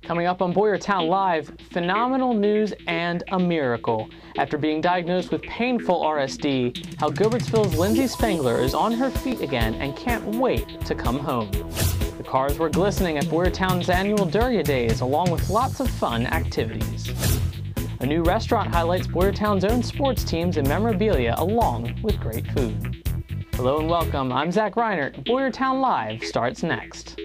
Coming up on Boyertown Live, phenomenal news and a miracle. After being diagnosed with painful RSD, how Gilbertsville's Lindsay Spengler is on her feet again and can't wait to come home. The cars were glistening at Boyertown's annual Duryea Days, along with lots of fun activities. A new restaurant highlights Boyertown's own sports teams and memorabilia, along with great food. Hello and welcome, I'm Zach Reinert. Boyertown Live starts next.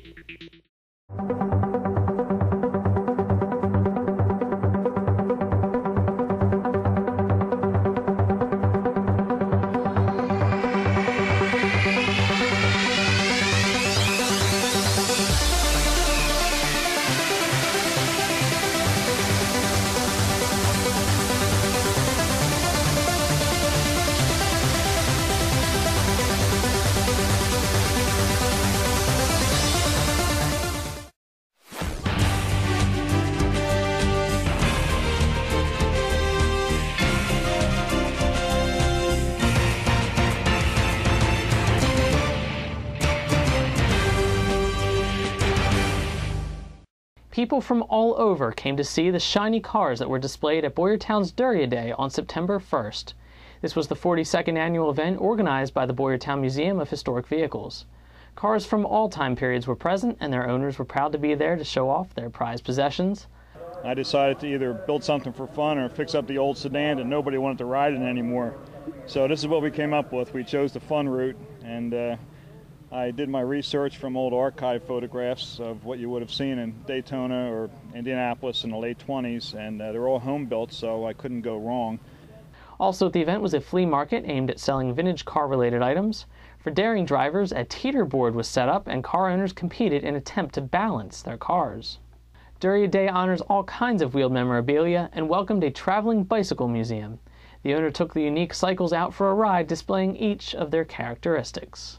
People from all over came to see the shiny cars that were displayed at Boyertown's Duryea Day on September 1st. This was the 42nd annual event organized by the Boyertown Museum of Historic Vehicles. Cars from all time periods were present, and their owners were proud to be there to show off their prized possessions. I decided to either build something for fun or fix up the old sedan that nobody wanted to ride in anymore. So this is what we came up with. We chose the fun route, and I did my research from old archive photographs of what you would have seen in Daytona or Indianapolis in the late 20s, and they're all home built, so I couldn't go wrong. Also at the event was a flea market aimed at selling vintage car-related items. For daring drivers, a teeter board was set up and car owners competed in an attempt to balance their cars. Duryea Day honors all kinds of wheeled memorabilia and welcomed a traveling bicycle museum. The owner took the unique cycles out for a ride, displaying each of their characteristics.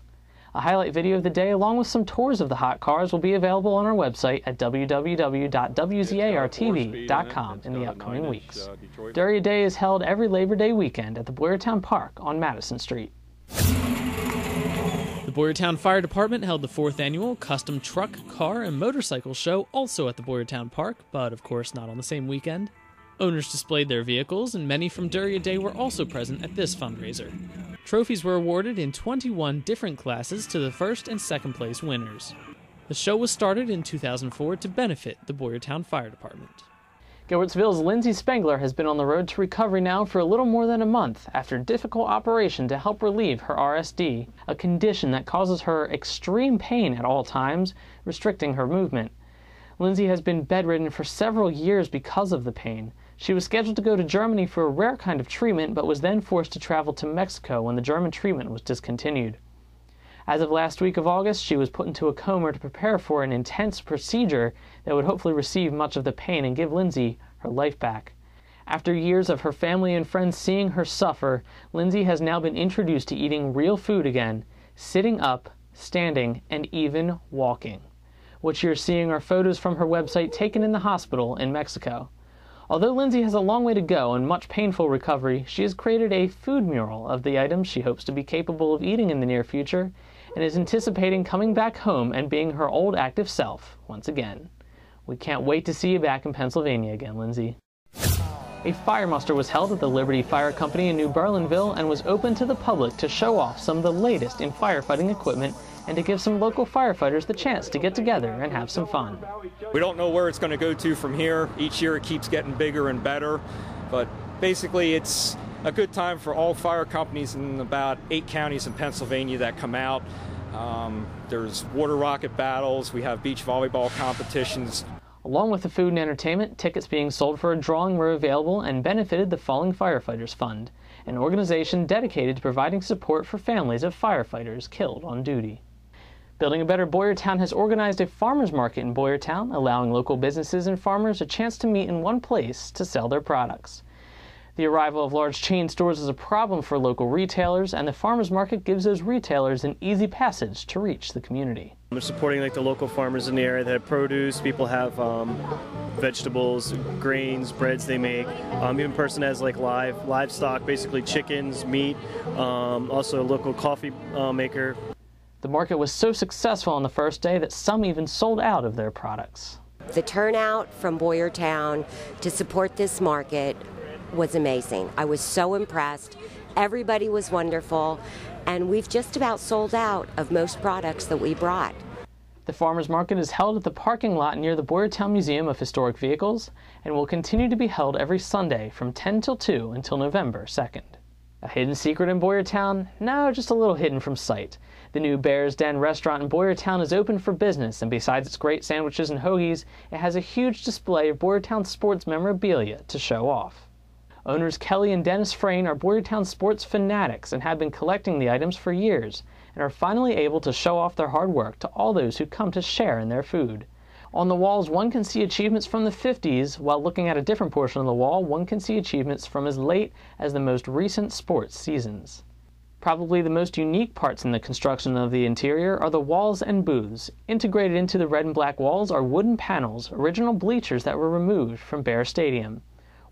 A highlight video of the day, along with some tours of the hot cars, will be available on our website at www.WZARtv.com in the upcoming weeks. Duryea Day is held every Labor Day weekend at the Boyertown Park on Madison Street. The Boyertown Fire Department held the 4th annual Custom Truck, Car, and Motorcycle Show also at the Boyertown Park, but of course not on the same weekend. Owners displayed their vehicles, and many from Duryea Day were also present at this fundraiser. Trophies were awarded in 21 different classes to the first and second place winners. The show was started in 2004 to benefit the Boyertown Fire Department. Gilbertsville's Lindsay Spengler has been on the road to recovery now for a little more than a month after a difficult operation to help relieve her RSD, a condition that causes her extreme pain at all times, restricting her movement. Lindsay has been bedridden for several years because of the pain. She was scheduled to go to Germany for a rare kind of treatment, but was then forced to travel to Mexico when the German treatment was discontinued. As of last week of August, she was put into a coma to prepare for an intense procedure that would hopefully receive much of the pain and give Lindsay her life back. After years of her family and friends seeing her suffer, Lindsay has now been introduced to eating real food again, sitting up, standing, and even walking. What you're seeing are photos from her website taken in the hospital in Mexico. Although Lindsay has a long way to go and much painful recovery, she has created a food mural of the items she hopes to be capable of eating in the near future and is anticipating coming back home and being her old active self once again. We can't wait to see you back in Pennsylvania again, Lindsay. A fire muster was held at the Liberty Fire Company in New Berlinville and was open to the public to show off some of the latest in firefighting equipment and to give some local firefighters the chance to get together and have some fun. We don't know where it's going to go to from here. Each year it keeps getting bigger and better, but basically it's a good time for all fire companies in about 8 counties in Pennsylvania that come out. There's water rocket battles, we have beach volleyball competitions. Along with the food and entertainment, tickets being sold for a drawing were available and benefited the Falling Firefighters Fund, an organization dedicated to providing support for families of firefighters killed on duty. Building a Better Boyertown has organized a farmers market in Boyertown, allowing local businesses and farmers a chance to meet in one place to sell their products. The arrival of large chain stores is a problem for local retailers, and the farmers market gives those retailers an easy passage to reach the community. We're supporting the local farmers in the area that have produce. People have vegetables, grains, breads they make. Even person has livestock, basically chickens, meat. Also a local coffee maker. The market was so successful on the first day that some even sold out of their products. The turnout from Boyertown to support this market was amazing. I was so impressed. Everybody was wonderful, and we've just about sold out of most products that we brought. The farmers market is held at the parking lot near the Boyertown Museum of Historic Vehicles and will continue to be held every Sunday from 10 till 2 until November 2nd. A hidden secret in Boyertown? No, just a little hidden from sight. The new Bear's Den restaurant in Boyertown is open for business, and besides its great sandwiches and hoagies, it has a huge display of Boyertown sports memorabilia to show off. Owners Kelly and Dennis Frayne are Boyertown sports fanatics and have been collecting the items for years, and are finally able to show off their hard work to all those who come to share in their food. On the walls, one can see achievements from the 50s, while looking at a different portion of the wall, one can see achievements from as late as the most recent sports seasons. Probably the most unique parts in the construction of the interior are the walls and booths. Integrated into the red and black walls are wooden panels, original bleachers that were removed from Bear Stadium.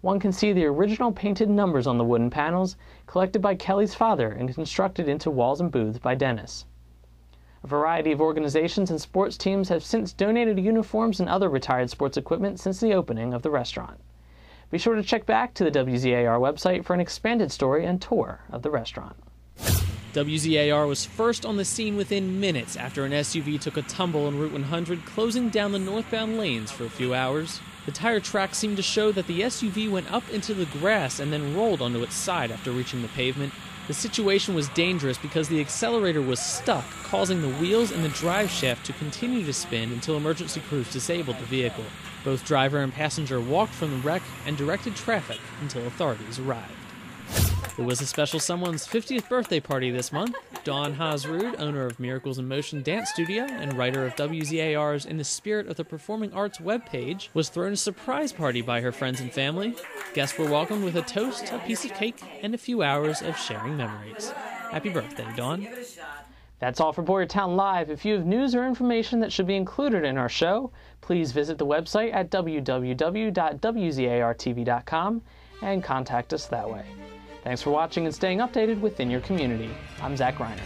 One can see the original painted numbers on the wooden panels, collected by Kelly's father and constructed into walls and booths by Dennis. A variety of organizations and sports teams have since donated uniforms and other retired sports equipment since the opening of the restaurant. Be sure to check back to the WZAR website for an expanded story and tour of the restaurant. WZAR was first on the scene within minutes after an SUV took a tumble on Route 100, closing down the northbound lanes for a few hours. The tire tracks seemed to show that the SUV went up into the grass and then rolled onto its side after reaching the pavement. The situation was dangerous because the accelerator was stuck, causing the wheels and the drive shaft to continue to spin until emergency crews disabled the vehicle. Both driver and passenger walked from the wreck and directed traffic until authorities arrived. It was a special someone's 50th birthday party this month. Dawn Hasrud, owner of Miracles in Motion Dance Studio and writer of WZAR's In the Spirit of the Performing Arts webpage, was thrown a surprise party by her friends and family. Guests were welcomed with a toast, a piece of cake, and a few hours of sharing memories. Happy birthday, Dawn. That's all for Boyertown Live. If you have news or information that should be included in our show, please visit the website at www.wzartv.com and contact us that way. Thanks for watching and staying updated within your community. I'm Zach Reiner.